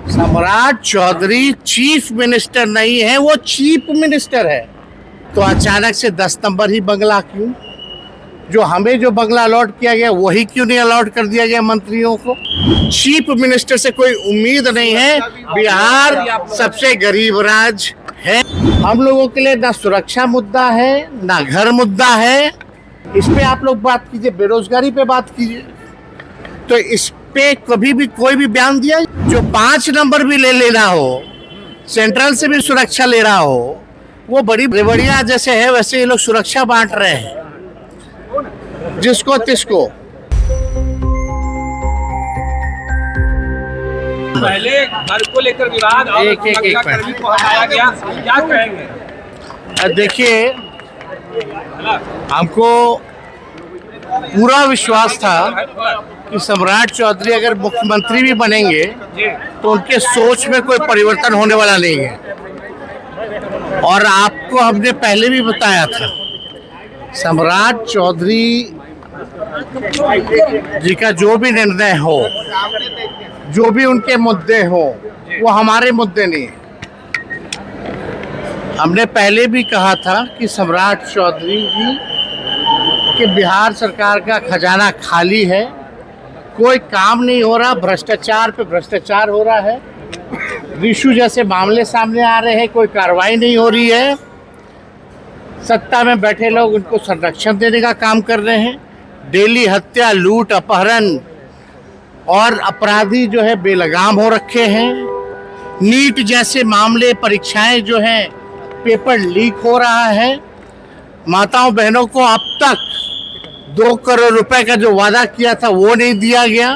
सम्राट Chaudhary chief minister नहीं है, वो चीफ मिनिस्टर है। तो अचानक से 10 नंबर ही बंगला क्यों? जो हमें जो बंगला अलॉट किया गया वही क्यों नहीं अलॉट कर दिया गया मंत्रियों को? चीफ मिनिस्टर से कोई उम्मीद नहीं है। बिहार सबसे गरीब राज्य है। हम लोगों के लिए ना सुरक्षा मुद्दा है, ना घर मुद्दा है। इस पे आप लोग बात कीजिए, बेरोजगारी पे बात कीजिए। तो इस पे कभी भी कोई भी बयान दिया? जो 5 नंबर भी ले लेना हो, सेंट्रल से भी सुरक्षा ले रहा हो, वो बड़ी रेवड़िया जैसे है वैसे ये लोग सुरक्षा बांट रहे हैं जिसको तिसको। पहले घर को लेकर विवाद और सुरक्षाकर्मी को हटाया गया, क्या कहेंगे? देखिए, हमको पूरा विश्वास था कि सम्राट चौधरी अगर मुख्यमंत्री भी बनेंगे तो उनके सोच में कोई परिवर्तन होने वाला नहीं है। और आपको हमने पहले भी बताया था, सम्राट चौधरी जी का जो भी निर्णय हो, जो भी उनके मुद्दे हो, वो हमारे मुद्दे नहीं है। हमने पहले भी कहा था कि सम्राट चौधरी जी कि बिहार सरकार का खजाना खाली है, कोई काम नहीं हो रहा, भ्रष्टाचार पे भ्रष्टाचार हो रहा है, रिशु जैसे मामले सामने आ रहे हैं, कोई कार्रवाई नहीं हो रही है। सत्ता में बैठे लोग उनको संरक्षण देने का काम कर रहे हैं। डेली हत्या, लूट, अपहरण और अपराधी जो है बेलगाम हो रखे हैं। नीट जैसे मामले, परीक्षाएं जो हैं, पेपर लीक हो रहा है। माताओं बहनों को अब तक 2 करोड़ रुपए का जो वादा किया था वो नहीं दिया गया।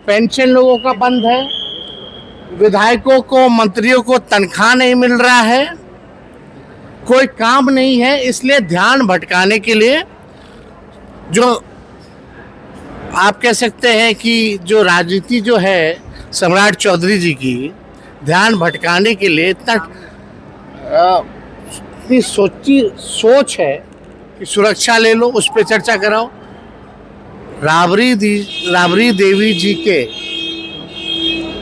पेंशन लोगों का बंद है। विधायकों को, मंत्रियों को तनख्वाह नहीं मिल रहा है। कोई काम नहीं है। इसलिए ध्यान भटकाने के लिए जो आप कह सकते हैं कि जो राजनीति जो है सम्राट चौधरी जी की, ध्यान भटकाने के लिए इतनी सोच है कि सुरक्षा ले लो, उस पर चर्चा कराओ। राबड़ी देवी जी के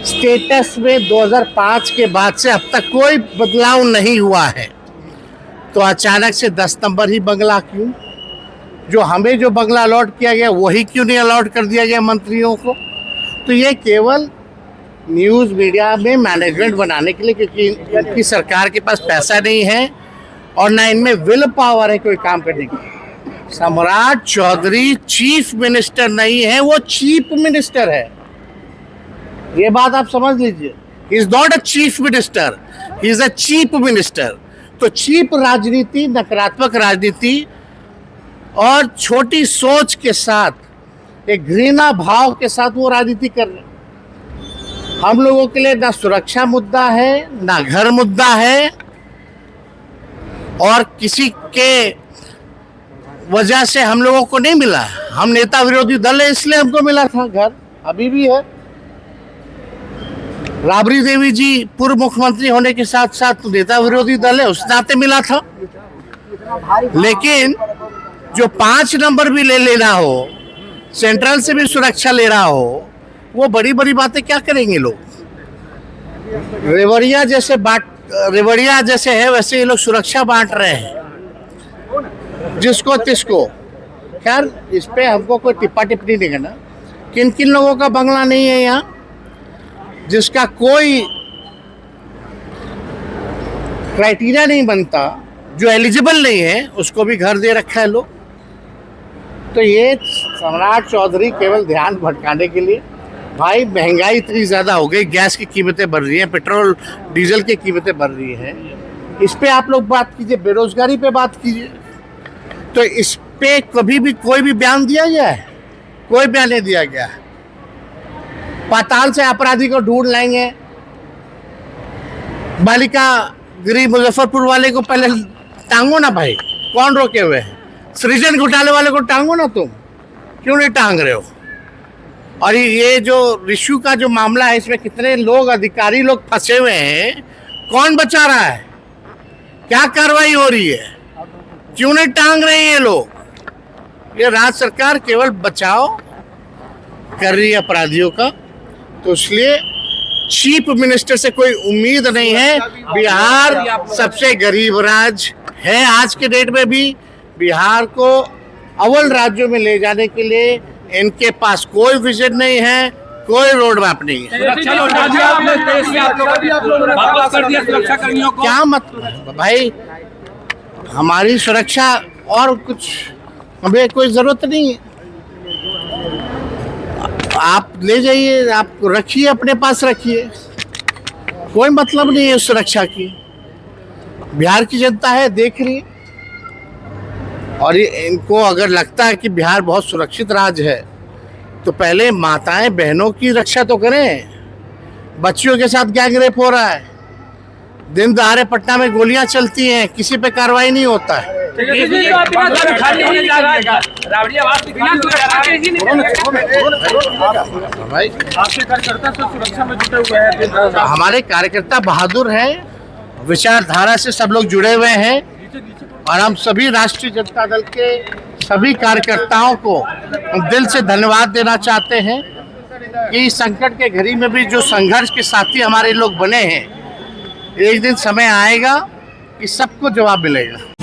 स्टेटस में 2005 के बाद से अब तक कोई बदलाव नहीं हुआ है। तो अचानक से 10 नंबर ही बंगला क्यों? जो हमें जो बंगला अलॉट किया गया वही क्यों नहीं अलॉट कर दिया गया मंत्रियों को? तो ये केवल न्यूज़ मीडिया में मैनेजमेंट बनाने के लिए, क्योंकि इनकी सरकार के पास पैसा नहीं है और ना इनमें विल पावर है कोई काम करने की। सम्राट चौधरी चीफ मिनिस्टर नहीं है, वो चीफ मिनिस्टर है। ये बात आप समझ लीजिए। He is not a chief minister, he is a chief minister. तो चीप राजनीति, नकारात्मक राजनीति और छोटी सोच के साथ, एक घृणा भाव के साथ वो राजनीति कर रहे हैं। हम लोगों के लिए ना सुरक्षा मुद्दा है, ना घर मुद्दा है। और किसी के वजह से हम लोगों को नहीं मिला। हम नेता विरोधी दल है, इसलिए हमको मिला था घर, अभी भी है। राबड़ी देवी जी पूर्व मुख्यमंत्री होने के साथ साथ नेता विरोधी दल है, उस नाते मिला था। लेकिन जो 5 नंबर भी ले लेना हो, सेंट्रल से भी सुरक्षा ले रहा हो, वो बड़ी बड़ी बातें क्या करेंगे लोग? रेवड़िया जैसे है वैसे ये लोग सुरक्षा बांट रहे हैं जिसको तिसको। खैर, इस पे हमको कोई टिप्पा टिप्पणी नहीं करना। किन किन लोगों का बंगला नहीं है यहाँ, जिसका कोई क्राइटेरिया नहीं बनता, जो एलिजिबल नहीं है, उसको भी घर दे रखा है लोग। तो ये सम्राट चौधरी केवल ध्यान भटकाने के लिए। भाई, महंगाई इतनी ज़्यादा हो गई, गैस की कीमतें बढ़ रही हैं, पेट्रोल डीजल की कीमतें बढ़ रही हैं। इस पे आप लोग बात कीजिए, बेरोजगारी पे बात कीजिए। तो इस पे कभी भी कोई भी बयान दिया गया है? कोई बयान नहीं दिया गया है। पाताल से अपराधी को ढूंढ लाएंगे। बालिका गृह मुजफ्फरपुर वाले को पहले टांगो ना भाई, कौन रोके हुए है? सृजन घोटाले वाले को टांगो ना, तुम क्यों नहीं टांग रहे हो? और ये जो रिशु का जो मामला है, इसमें कितने लोग, अधिकारी लोग फंसे हुए हैं, कौन बचा रहा है? क्या कार्रवाई हो रही है? क्यों नहीं टांग रहे हैं ये लोग? ये राज्य सरकार केवल बचाव कर रही है अपराधियों का। तो इसलिए चीफ मिनिस्टर से कोई उम्मीद नहीं है। बिहार सबसे गरीब राज्य है आज के डेट में भी। बिहार को अव्वल राज्यों में ले जाने के लिए इनके पास कोई विजन नहीं है, कोई रोड मैप नहीं है। वापस कर दिया सुरक्षा कर्मियों को। क्या मतलब भाई, हमारी सुरक्षा और कुछ हमें कोई जरूरत नहीं है। आप ले जाइए, आप रखिए, अपने पास रखिए, कोई मतलब नहीं है सुरक्षा की। बिहार की जनता है, देख रही है। और इनको अगर लगता है कि बिहार बहुत सुरक्षित राज्य है तो पहले माताएं बहनों की रक्षा तो करें। बच्चियों के साथ क्या रेप हो रहा है, दिन दहाड़े पटना में गोलियां चलती हैं, किसी पे कार्रवाई नहीं होता है। भाई आपके कार्यकर्ता सब सुरक्षा में जुटे हुए हैं। हमारे कार्यकर्ता बहादुर हैं, विचारधारा से सब लोग जुड़े हुए हैं और हम सभी राष्ट्रीय जनता दल के सभी कार्यकर्ताओं को दिल से धन्यवाद देना चाहते हैं कि इस संकट के घड़ी में भी जो संघर्ष के साथी हमारे लोग बने हैं, एक दिन समय आएगा कि सबको जवाब मिलेगा।